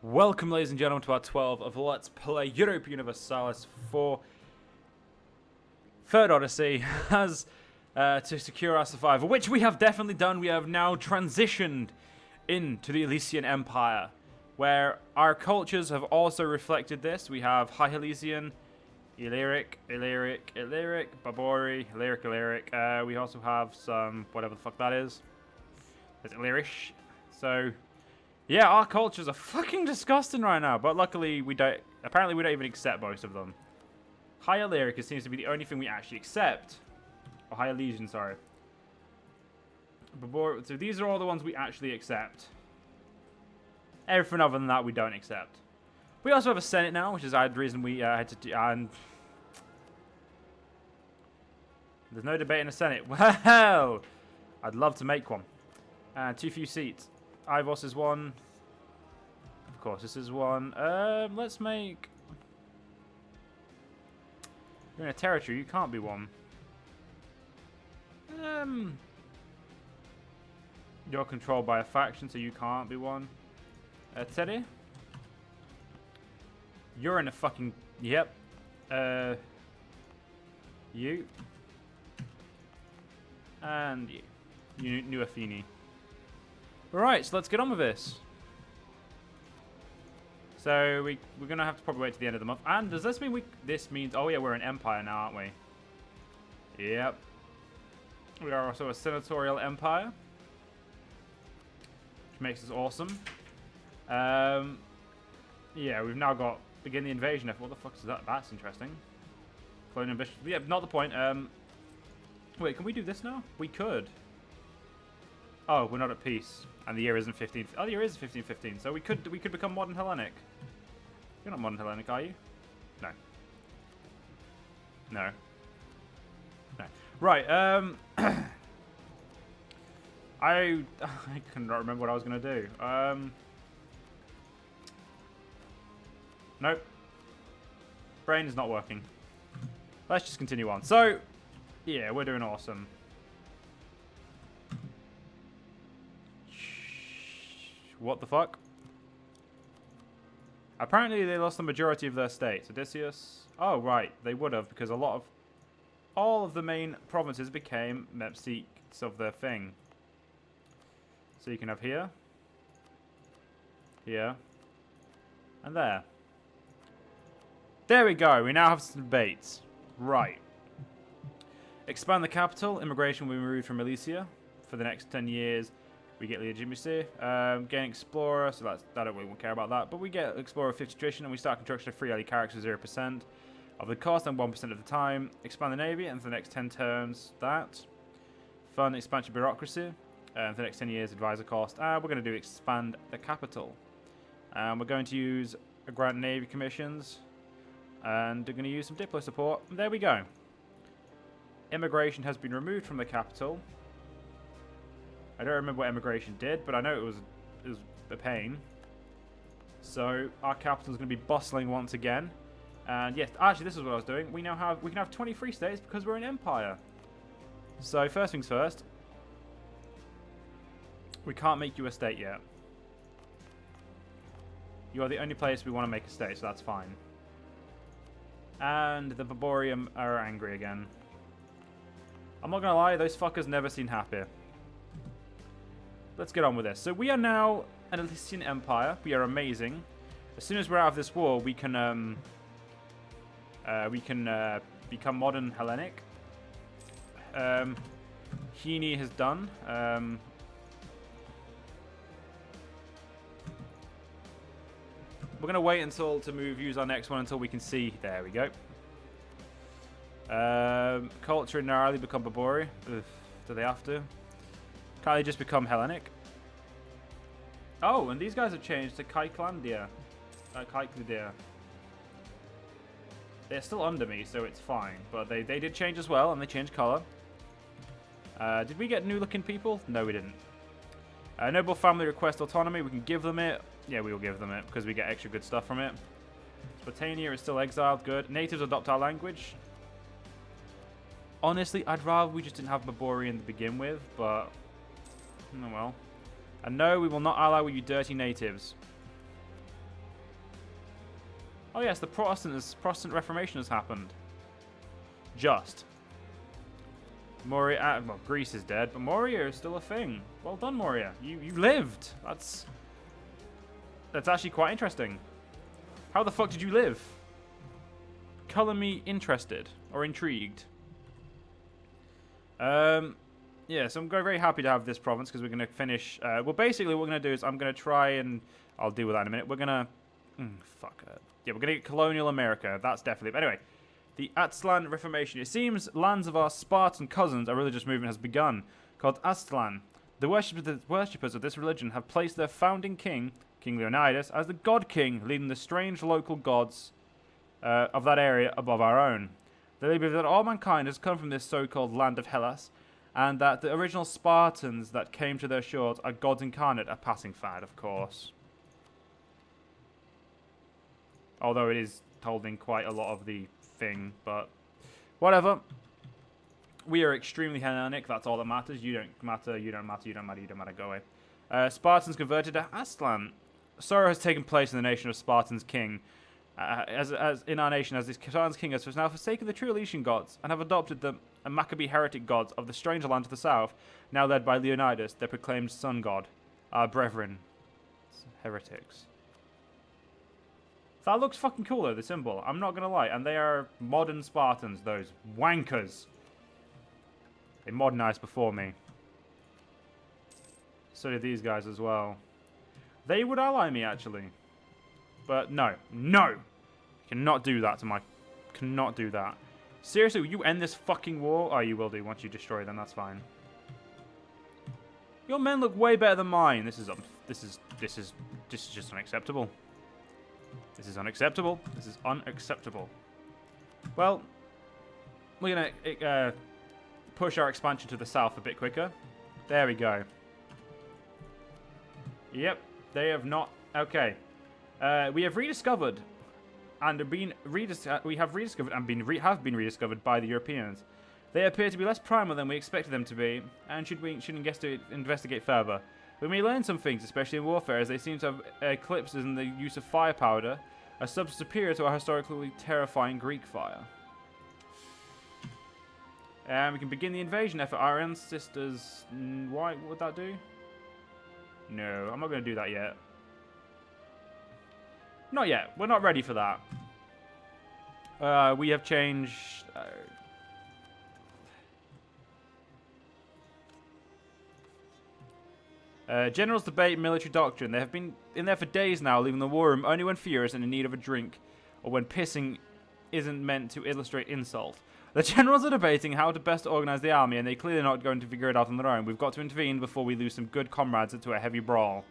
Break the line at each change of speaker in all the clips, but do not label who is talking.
Welcome, ladies and gentlemen, to part 12 of Let's Play Europa Universalis IV Third Odyssey as to secure our survival, which we have definitely done. We have now transitioned into the Elysian Empire, where our cultures have also reflected this. We have High Elysian, Illyric, Babori, Illyric. We also have some, whatever the fuck that is. It's Illyrish. So, yeah, our cultures are fucking disgusting right now, but luckily we don't, apparently we don't even accept most of them. High Illyric seems to be the only thing we actually accept. Or High Elysian, sorry. So these are all the ones we actually accept. Everything other than that we don't accept. We also have a Senate now, which is the reason we had to do, and there's no debate in the Senate. Well, I'd love to make one. Too few seats. Ivos is one. Of course, this is one. Let's make... You're in a territory, you can't be one. You're controlled by a faction, so you can't be one. Teddy? You're in a fucking... Yep. You. And you. New Athene. Alright, so let's get on with this. So we're going to have to probably wait to the end of the month. And does this mean this means... Oh yeah, we're an empire now, aren't we? Yep. We are also a senatorial empire. Which makes us awesome. Yeah, we've now got... Begin the invasion effort. What the fuck is that? That's interesting. Clone ambition. Yeah, not the point. Wait, can we do this now? We could. Oh, we're not at peace, and the year isn't 15. Oh, the year is 1515. So we could become modern Hellenic. You're not modern Hellenic, are you? No. No. No. Right. I cannot remember what I was gonna do. Nope. Brain is not working. Let's just continue on. So, yeah, we're doing awesome. What the fuck? Apparently they lost the majority of their states. Odysseus. Oh, right. They would have, because all of the main provinces became seats of their thing. So you can have here. Here. And there. There we go. We now have some debates. Right. Expand the capital. Immigration will be removed from Elysia for the next 10 years. We get legitimacy, gain explorer, so we won't care about that. But we get explorer 50 tradition, and we start construction of free early characters 0% of the cost and 1% of the time. Expand the navy, and for the next 10 terms, that. Fund expansion bureaucracy, for the next 10 years, advisor cost. And we're going to do expand the capital. We're going to use grant navy commissions, and we're going to use some diplo support. And there we go. Immigration has been removed from the capital. I don't remember what immigration did, but I know it was a pain. So our capital is going to be bustling once again. And yes, actually, this is what I was doing. We can have 23 states because we're an empire. So first things first, we can't make you a state yet. You are the only place we want to make a state, so that's fine. And the Baborium are angry again. I'm not gonna lie, those fuckers never seem happy. Let's get on with this. So we are now an Elysian Empire. We are amazing. As soon as we're out of this war, we can become modern Hellenic. Hene has done. We're gonna wait to use our next one until we can see. There we go. Culture and Gnarly become Babori. Do they have to? Can't they just become Hellenic? Oh, and these guys have changed to Kaiklandia. They're still under me, so it's fine. But they did change as well, and they changed colour. Did we get new looking people? No, we didn't. Noble family request autonomy. We can give them it. Yeah, we will give them it, because we get extra good stuff from it. Spartania is still exiled. Good. Natives adopt our language. Honestly, I'd rather we just didn't have Baborian to begin with, but... Oh well. And no, we will not ally with you dirty natives. Oh yes, the Protestant Reformation has happened. Just. Moria, well, Greece is dead, but Moria is still a thing. Well done, Moria. You lived. That's actually quite interesting. How the fuck did you live? Color me interested or intrigued. Yeah, so I'm very happy to have this province because we're going to finish. Well, basically, what we're going to do is I'm going to try and I'll deal with that in a minute. We're going to yeah, we're going to get colonial America. That's definitely. But anyway, the Aztlan Reformation. It seems lands of our Spartan cousins, a religious movement has begun called Aztlan. The worshippers of this religion have placed their founding king, King Leonidas, as the god king, leading the strange local gods of that area above our own. They believe that all mankind has come from this so-called land of Hellas, and that the original Spartans that came to their shores are gods incarnate, a passing fad, of course. Although it is told in quite a lot of the thing, but whatever. We are extremely Hellenic, that's all that matters. You don't matter, you don't matter, you don't matter, you don't matter, go away. Spartans converted to Aztlan. Sorrow has taken place in the nation of Spartan's king. As in our nation, as this Spartan's king has now forsaken the true Elysian gods and have adopted the Maccabee heretic gods of the strange land to the south, now led by Leonidas, their proclaimed sun god. Our brethren. Heretics. That looks fucking cool though, the symbol. I'm not gonna lie. And they are modern Spartans, those wankers. They modernized before me. So did these guys as well. They would ally me, actually. But no. No! You cannot do that to my... Cannot do that. Seriously, will you end this fucking war? Oh, you will do once you destroy them, that's fine. Your men look way better than mine. This is just unacceptable. This is unacceptable. This is unacceptable. Well, we're going to push our expansion to the south a bit quicker. There we go. Yep, they have not... Okay. We have rediscovered and have been rediscovered by the Europeans. They appear to be less primal than we expected them to be, and should investigate further. We may learn some things, especially in warfare, as they seem to have eclipses in the use of fire powder, a substance superior to our historically terrifying Greek fire. And we can begin the invasion effort. Our ancestors... What would that do? No, I'm not going to do that yet. Not yet. We're not ready for that. We have changed... generals debate military doctrine. They have been in there for days now, leaving the war room only when furious and in need of a drink, or when pissing isn't meant to illustrate insult. The generals are debating how to best organize the army, and they're clearly not going to figure it out on their own. We've got to intervene before we lose some good comrades into a heavy brawl.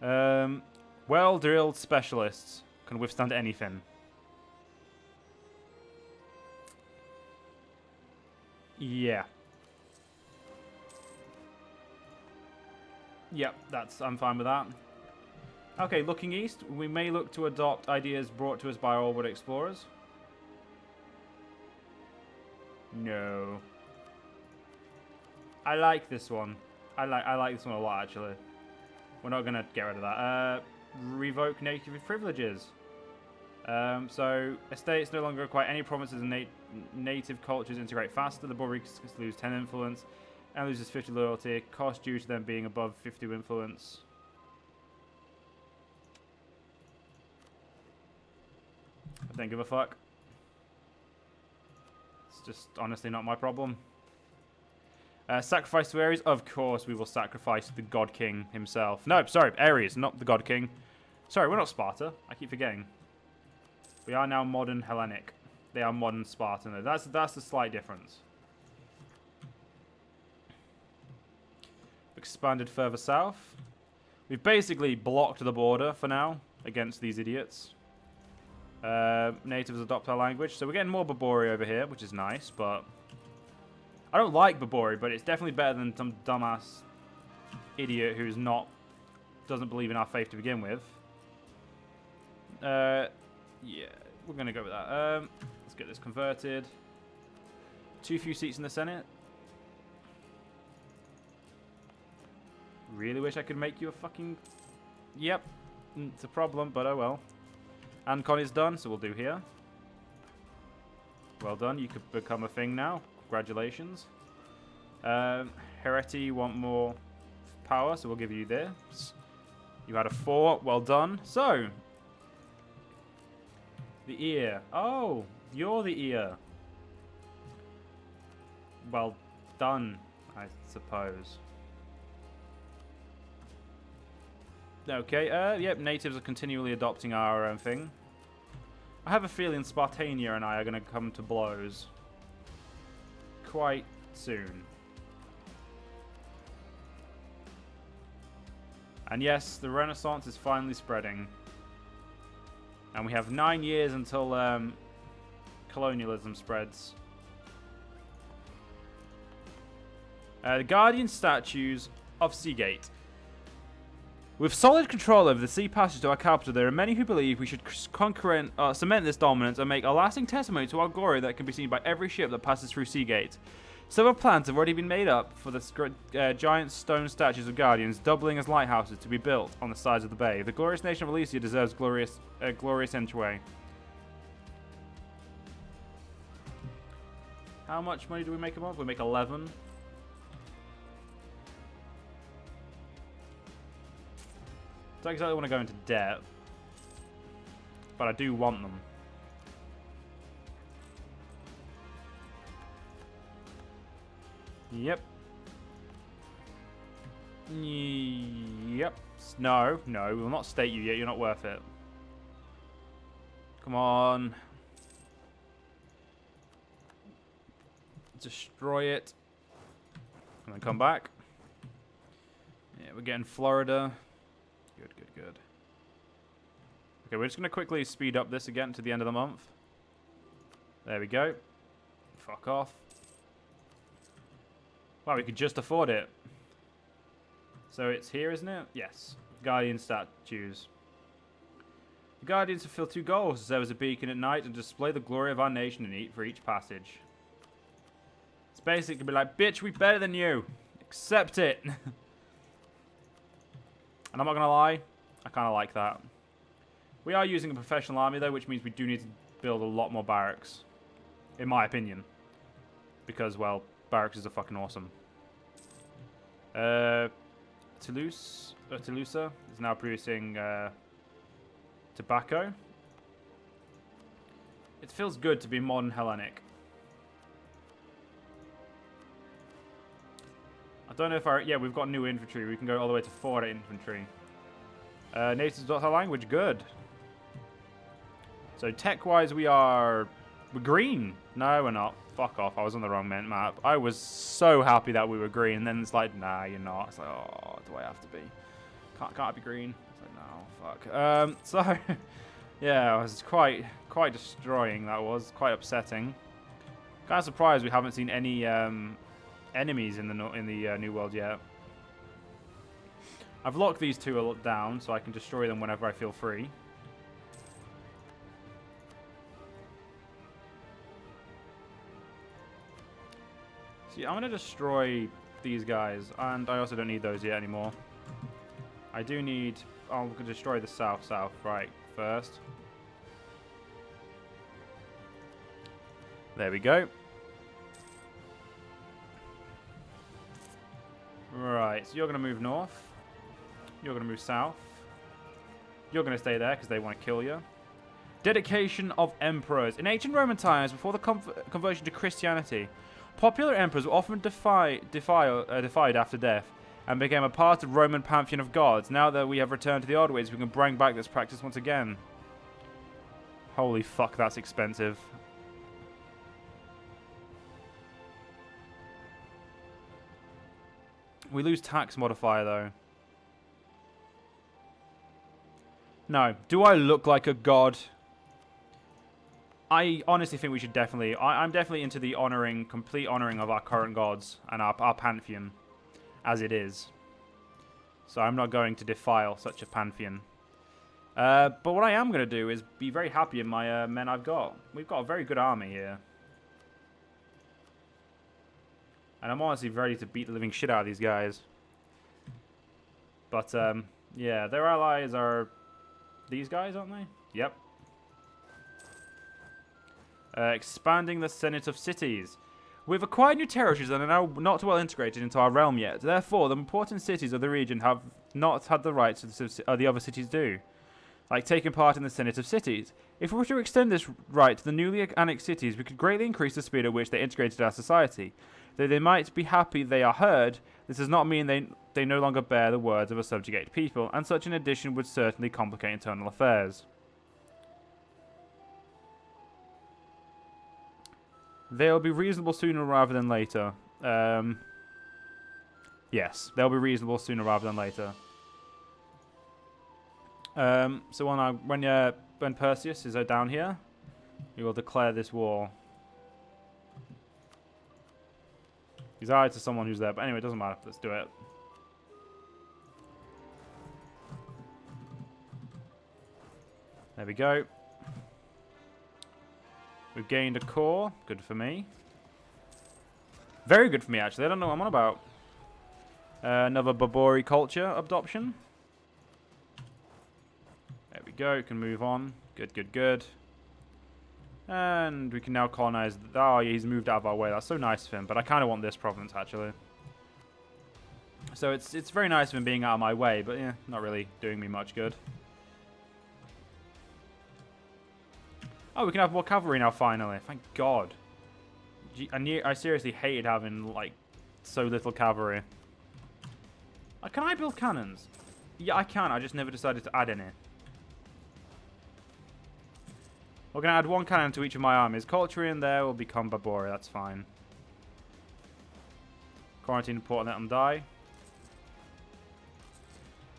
Well-drilled specialists can withstand anything. Yeah. Yep, I'm fine with that. Okay, looking east, we may look to adopt ideas brought to us by our world explorers. No. I like this one. I like this one a lot, actually. We're not going to get rid of that. Revoke native privileges. So, estates no longer require any provinces and native cultures integrate faster. The Boris lose 10 influence and loses 50 loyalty. Cost due to them being above 50 influence. I don't give a fuck. It's just honestly not my problem. Sacrifice to Ares? Of course we will sacrifice the God King himself. No, sorry, Ares, not the God King. Sorry, we're not Sparta. I keep forgetting. We are now modern Hellenic. They are modern Spartan. That's the slight difference. Expanded further south. We've basically blocked the border for now against these idiots. Natives adopt our language. So we're getting more Babori over here, which is nice, but... I don't like Babori, but it's definitely better than some dumbass idiot who's doesn't believe in our faith to begin with. Yeah, we're going to go with that. Let's get this converted. Too few seats in the Senate. Really wish I could make you a fucking... Yep, it's a problem, but oh well. Ancon is done, so we'll do here. Well done. You could become a thing now. Congratulations. Hereti, you want more power, so we'll give you this. You had a 4. Well done. So, the ear. Oh, you're the ear. Well done, I suppose. Okay, yep, natives are continually adopting our own thing. I have a feeling Spartania and I are going to come to blows quite soon. And yes, the Renaissance is finally spreading. And we have 9 years until colonialism spreads. The Guardian statues of Seagate. With solid control over the sea passage to our capital, there are many who believe we should cement this dominance and make a lasting testimony to our glory that can be seen by every ship that passes through Seagate. Several plans have already been made up for the giant stone statues of Guardians, doubling as lighthouses, to be built on the sides of the bay. The glorious nation of Elysia deserves glorious entryway. How much money do we make a month? We make 11. Don't exactly want to go into debt, but I do want them. Yep. Yep. No, we will not state you yet. You're not worth it. Come on. Destroy it. And then come back. Yeah, we're getting Florida. Good. Okay, we're just going to quickly speed up this again to the end of the month. There we go. Fuck off. Wow, we could just afford it. So it's here, isn't it? Yes. Guardian statues. The Guardians fulfill 2 goals to serve as a beacon at night and display the glory of our nation and eat for each passage. It's basically be like, bitch, we better than you. Accept it. And I'm not going to lie, I kind of like that. We are using a professional army, though, which means we do need to build a lot more barracks. In my opinion. Because, well, barracks are fucking awesome. Toulouse is now producing tobacco. It feels good to be modern Hellenic. I don't know if yeah, we've got new infantry. We can go all the way to 4 infantry. Natives adopt our language. Good. So tech-wise, we're green. No, we're not. Fuck off. I was on the wrong map. I was so happy that we were green. And then it's like, nah, you're not. It's like, oh, do I have to be? Can't I be green? It's like, no, fuck. So, yeah, it was quite destroying. That was quite upsetting. Kind of surprised we haven't seen any enemies in the New World yet. I've locked these 2 down so I can destroy them whenever I feel free. See, I'm going to destroy these guys, and I also don't need those yet anymore. I do need... Oh, we can destroy the south, right, first. There we go. Right, so you're going to move north. You're going to move south. You're going to stay there because they want to kill you. Dedication of emperors. In ancient Roman times, before the conversion to Christianity, popular emperors were often defied after death and became a part of the Roman pantheon of gods. Now that we have returned to the old ways, we can bring back this practice once again. Holy fuck, that's expensive. We lose tax modifier, though. No. Do I look like a god? I honestly think we should definitely... I'm definitely into the complete honoring of our current gods and our pantheon as it is. So I'm not going to defile such a pantheon. But what I am going to do is be very happy in my men I've got. We've got a very good army here. And I'm honestly ready to beat the living shit out of these guys. But, yeah, their allies are these guys, aren't they? Yep. Expanding the Senate of Cities. We've acquired new territories that are now not well integrated into our realm yet. Therefore, the important cities of the region have not had the rights the other cities do, like taking part in the Senate of Cities. If we were to extend this right to the newly annexed cities, we could greatly increase the speed at which they integrated our society. Though they might be happy they are heard, this does not mean they no longer bear the words of a subjugated people, and such an addition would certainly complicate internal affairs. They'll be reasonable sooner rather than later. Yes, they'll be reasonable sooner rather than later. So when Perseus is down here, we will declare this war. He's allied to someone who's there, but anyway, it doesn't matter. Let's do it. There we go. We've gained a core. Good for me. Very good for me, actually. I don't know what I'm on about. Another Babori culture adoption. There we go. We can move on. Good, good, good. And we can now colonize. Oh, yeah, he's moved out of our way. That's so nice of him. But I kind of want this province, actually. So it's very nice of him being out of my way. But, yeah, not really doing me much good. Oh, we can have more cavalry now, finally. Thank God. I seriously hated having, like, so little cavalry. Can I build cannons? Yeah, I can. I just never decided to add any. We're going to add one cannon to each of my armies. Culture in there will become Babori. That's fine. Quarantine port and let them die.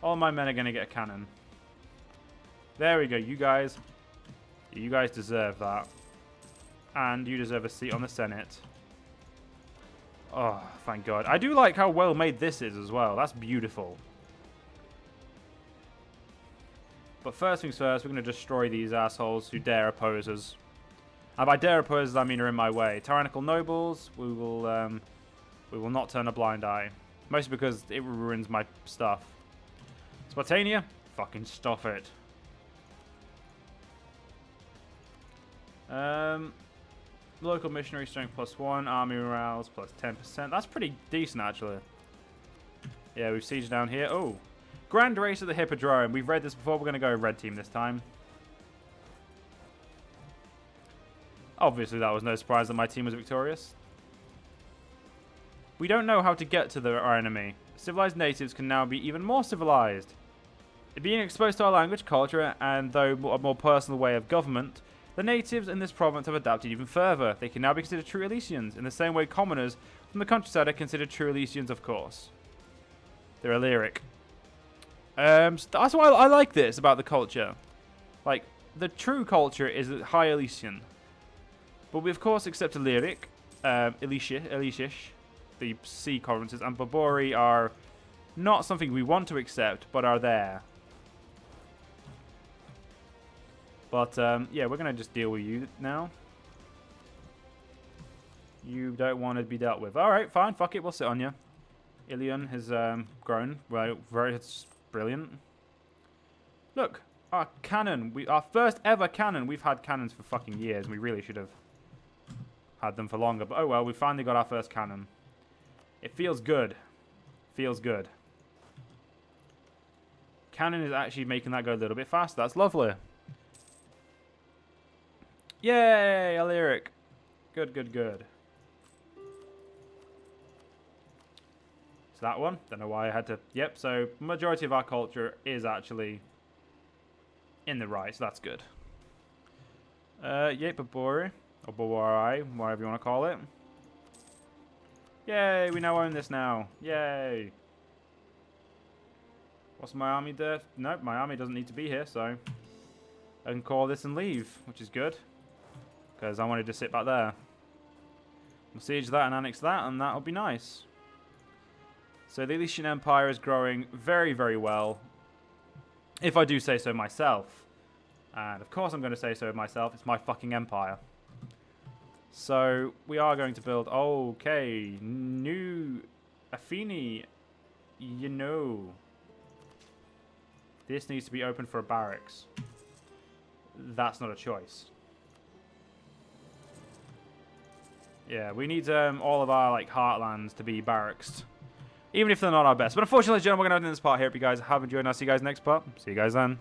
All my men are going to get a cannon. There we go. You guys deserve that. And you deserve a seat on the Senate. Oh, thank God. I do like how well made this is as well. That's beautiful. But first things first, we're going to destroy these assholes who dare oppose us. And by dare oppose us, I mean are in my way. Tyrannical nobles, we will not turn a blind eye. Mostly because it ruins my stuff. Spartania, fucking stop it. Local missionary strength +1, army morales +10%. That's pretty decent, actually. Yeah, we've sieged down here. Oh, Grand Race of the Hippodrome. We've read this before. We're going to go red team this time. Obviously, that was no surprise that my team was victorious. We don't know how to get to our enemy. Civilized natives can now be even more civilized. Being exposed to our language, culture, and though a more personal way of government, the natives in this province have adapted even further. They can now be considered true Elysians, in the same way commoners from the countryside are considered true Elysians, of course. They're Illyric. So that's why I like this about the culture. Like, the true culture is High Elysian. But we, of course, accept Illyric, Elyshish, the sea provinces, and Babori are not something we want to accept, but are there. But, yeah, we're going to just deal with you now. You don't want to be dealt with. Alright, fine, fuck it, we'll sit on you. Ilion has grown. Well, it's brilliant. Look, our cannon. Our first ever cannon. We've had cannons for fucking years, and we really should have had them for longer. But oh well, we finally got our first cannon. It feels good. Feels good. Cannon is actually making that go a little bit faster. That's lovely. Yay, Illyric. Good, good, good. It's that one. Don't know why I had to... Yep, so majority of our culture is actually in the right, so that's good. Yep, Babori. Or Babori, whatever you want to call it. Yay, we now own this now. Yay. What's my army there? Nope, my army doesn't need to be here, so I can call this and leave, which is good. Because I wanted to sit back there. We'll siege that and annex that, and that'll be nice. So the Elysian Empire is growing very, very well. If I do say so myself. And of course I'm going to say so myself. It's my fucking empire. So we are going to build... Okay. New... Athene. You know. This needs to be open for a barracks. That's not a choice. Yeah, we need all of our like heartlands to be barracks, even if they're not our best. But unfortunately, gentlemen, we're gonna end this part here. If you guys have enjoyed, and I'll see you guys next part. See you guys then.